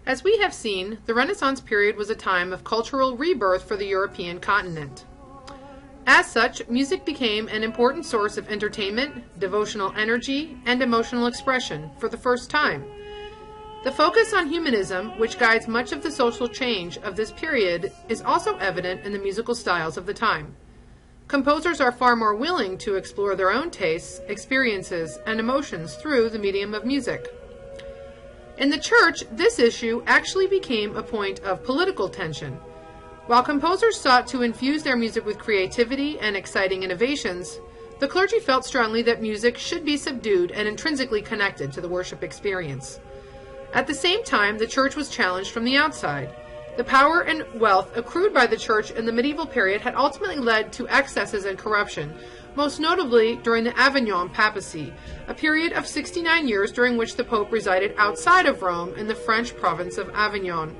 As we have seen, the Renaissance period was a time of cultural rebirth for the European continent. As such, music became an important source of entertainment, devotional energy, and emotional expression for the first time. The focus on humanism, which guides much of the social change of this period, is also evident in the musical styles of the time. Composers are far more willing to explore their own tastes, experiences, and emotions through the medium of music. In the church, this issue actually became a point of political tension. While composers sought to infuse their music with creativity and exciting innovations, the clergy felt strongly that music should be subdued and intrinsically connected to the worship experience. At the same time, the church was challenged from the outside. The power and wealth accrued by the church in the medieval period had ultimately led to excesses and corruption, most notably during the Avignon papacy, a period of 69 years during which the Pope resided outside of Rome in the French province of Avignon.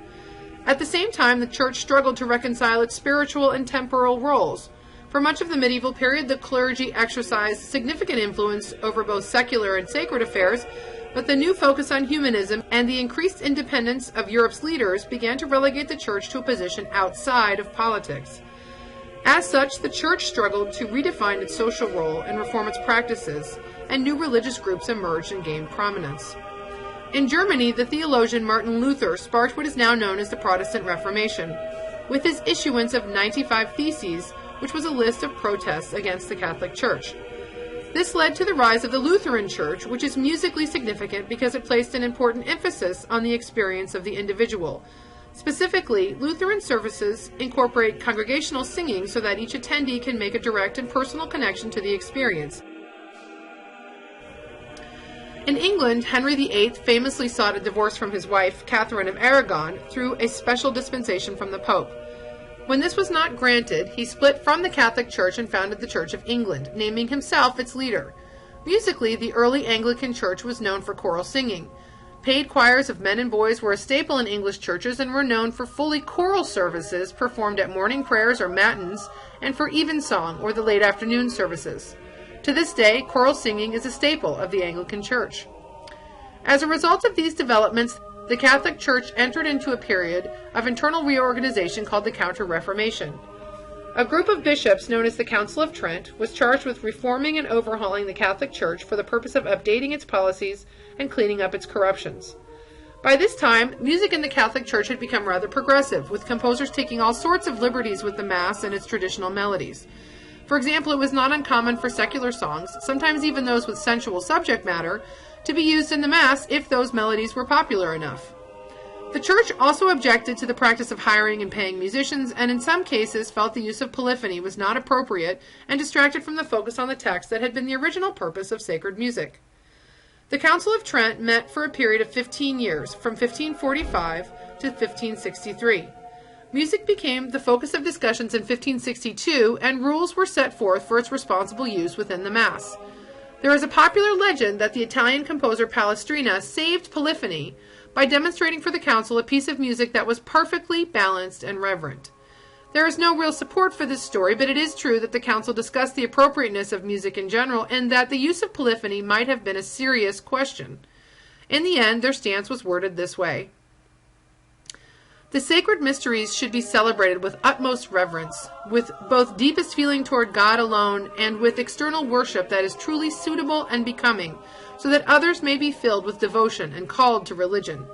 At the same time, the church struggled to reconcile its spiritual and temporal roles. For much of the medieval period, the clergy exercised significant influence over both secular and sacred affairs, but the new focus on humanism and the increased independence of Europe's leaders began to relegate the church to a position outside of politics. As such, the church struggled to redefine its social role and reform its practices, and new religious groups emerged and gained prominence. In Germany, the theologian Martin Luther sparked what is now known as the Protestant Reformation, with his issuance of 95 Theses, which was a list of protests against the Catholic Church. This led to the rise of the Lutheran Church, which is musically significant because it placed an important emphasis on the experience of the individual. Specifically, Lutheran services incorporate congregational singing so that each attendee can make a direct and personal connection to the experience. In England, Henry VIII famously sought a divorce from his wife, Catherine of Aragon, through a special dispensation from the Pope. When this was not granted, he split from the Catholic Church and founded the Church of England, naming himself its leader. Musically, the early Anglican Church was known for choral singing. Paid choirs of men and boys were a staple in English churches and were known for fully choral services performed at morning prayers or matins, and for evensong or the late afternoon services. To this day, choral singing is a staple of the Anglican Church. As a result of these developments, the Catholic Church entered into a period of internal reorganization called the Counter-Reformation. A group of bishops known as the Council of Trent was charged with reforming and overhauling the Catholic Church for the purpose of updating its policies and cleaning up its corruptions. By this time, music in the Catholic Church had become rather progressive, with composers taking all sorts of liberties with the Mass and its traditional melodies. For example, it was not uncommon for secular songs, sometimes even those with sensual subject matter, to be used in the Mass if those melodies were popular enough. The Church also objected to the practice of hiring and paying musicians, and in some cases felt the use of polyphony was not appropriate and distracted from the focus on the text that had been the original purpose of sacred music. The Council of Trent met for a period of 15 years, from 1545 to 1563. Music became the focus of discussions in 1562, and rules were set forth for its responsible use within the Mass. There is a popular legend that the Italian composer Palestrina saved polyphony by demonstrating for the council a piece of music that was perfectly balanced and reverent. There is no real support for this story, but it is true that the council discussed the appropriateness of music in general and that the use of polyphony might have been a serious question. In the end, their stance was worded this way: the sacred mysteries should be celebrated with utmost reverence, with both deepest feeling toward God alone and with external worship that is truly suitable and becoming, so that others may be filled with devotion and called to religion.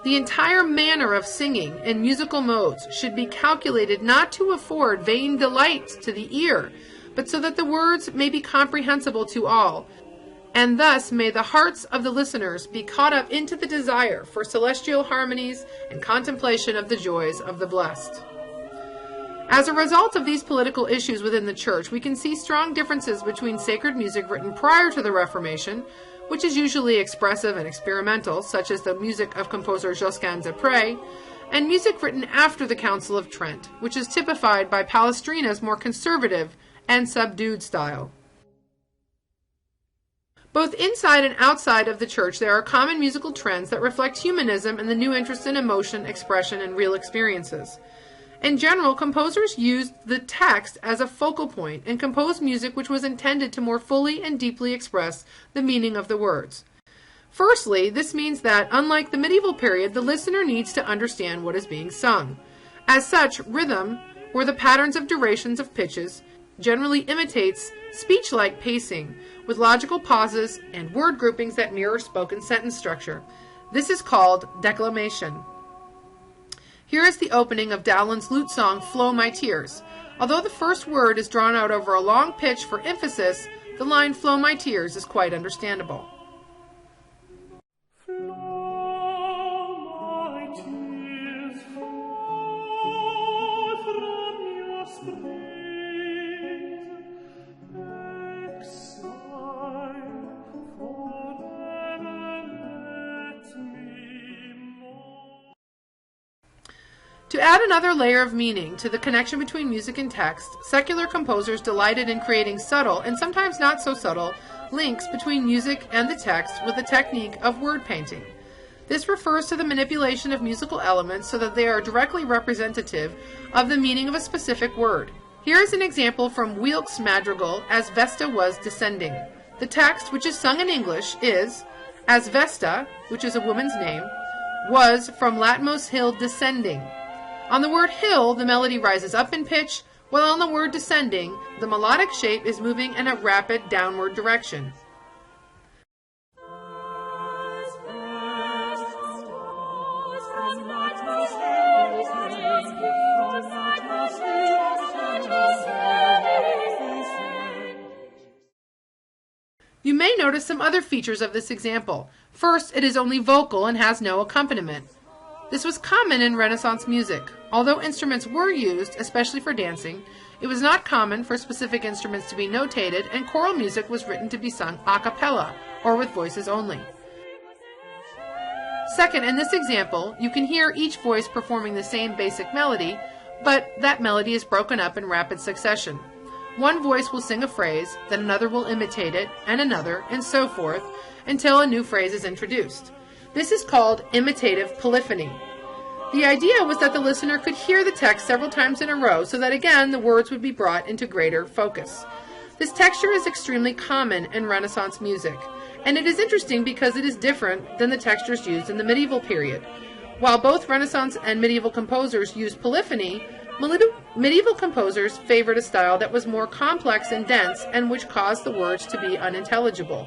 The entire manner of singing in musical modes should be calculated not to afford vain delight to the ear, but so that the words may be comprehensible to all, and thus may the hearts of the listeners be caught up into the desire for celestial harmonies and contemplation of the joys of the blessed. As a result of these political issues within the Church, we can see strong differences between sacred music written prior to the Reformation, which is usually expressive and experimental, such as the music of composer Josquin des Prez, and music written after the Council of Trent, which is typified by Palestrina's more conservative and subdued style. Both inside and outside of the Church, there are common musical trends that reflect humanism and the new interest in emotion, expression, and real experiences. In general, composers used the text as a focal point and composed music which was intended to more fully and deeply express the meaning of the words. Firstly, this means that, unlike the medieval period, the listener needs to understand what is being sung. As such, rhythm, or the patterns of durations of pitches, generally imitates speech-like pacing, with logical pauses and word groupings that mirror spoken sentence structure. This is called declamation. Here is the opening of Dowland's lute song, Flow My Tears. Although the first word is drawn out over a long pitch for emphasis, the line Flow My Tears is quite understandable. To add another layer of meaning to the connection between music and text, secular composers delighted in creating subtle, and sometimes not so subtle, links between music and the text with the technique of word painting. This refers to the manipulation of musical elements so that they are directly representative of the meaning of a specific word. Here is an example from Wilkes' madrigal, As Vesta Was Descending. The text, which is sung in English, is, As Vesta, which is a woman's name, was from Latmos Hill descending. On the word hill, the melody rises up in pitch, while on the word descending, the melodic shape is moving in a rapid downward direction. You may notice some other features of this example. First, it is only vocal and has no accompaniment. This was common in Renaissance music. Although instruments were used, especially for dancing, it was not common for specific instruments to be notated, and choral music was written to be sung a cappella, or with voices only. Second, in this example, you can hear each voice performing the same basic melody, but that melody is broken up in rapid succession. One voice will sing a phrase, then another will imitate it, and another, and so forth, until a new phrase is introduced. This is called imitative polyphony. The idea was that the listener could hear the text several times in a row so that again the words would be brought into greater focus. This texture is extremely common in Renaissance music, and it is interesting because it is different than the textures used in the medieval period. While both Renaissance and medieval composers used polyphony, medieval composers favored a style that was more complex and dense and which caused the words to be unintelligible.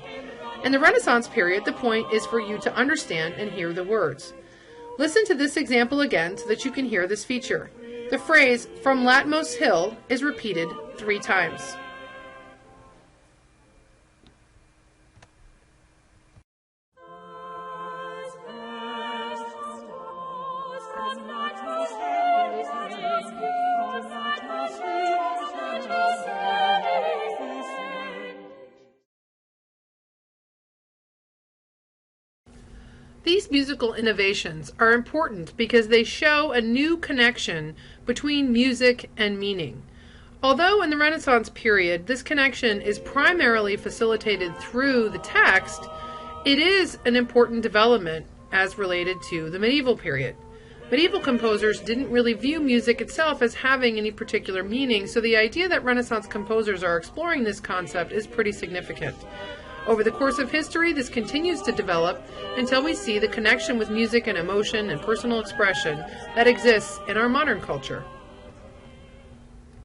In the Renaissance period, the point is for you to understand and hear the words. Listen to this example again so that you can hear this feature. The phrase, from Latmos Hill, is repeated 3 times. These musical innovations are important because they show a new connection between music and meaning. Although in the Renaissance period this connection is primarily facilitated through the text, it is an important development as related to the medieval period. Medieval composers didn't really view music itself as having any particular meaning, so the idea that Renaissance composers are exploring this concept is pretty significant. Over the course of history, this continues to develop until we see the connection with music and emotion and personal expression that exists in our modern culture.